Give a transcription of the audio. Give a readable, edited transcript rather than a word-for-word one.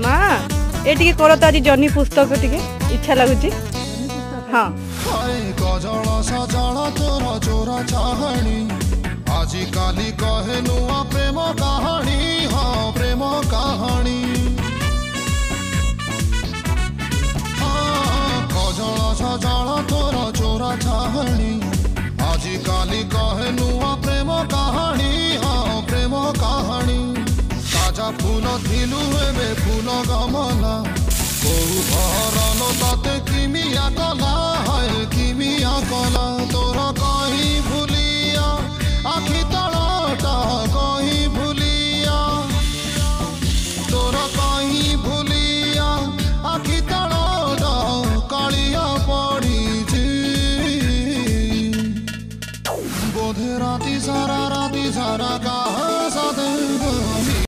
माँ ये टिके कर तो आज जर्नी पुस्तक टिके इच्छा लगुच हाँ गजल सजल चोरा चोरा चाहणी आजी काली कहे नुआ प्रेम कहानी हाँ प्रेम कहानी गजल सजल चोरा चोरा चाहणी आजी काली कहे नुआ प्रेम कहानी हाँ प्रेम कहानी ताजा फूल थिलु एबे फूल गमला बहु भरल ताते किमिया कला है किमिया कला।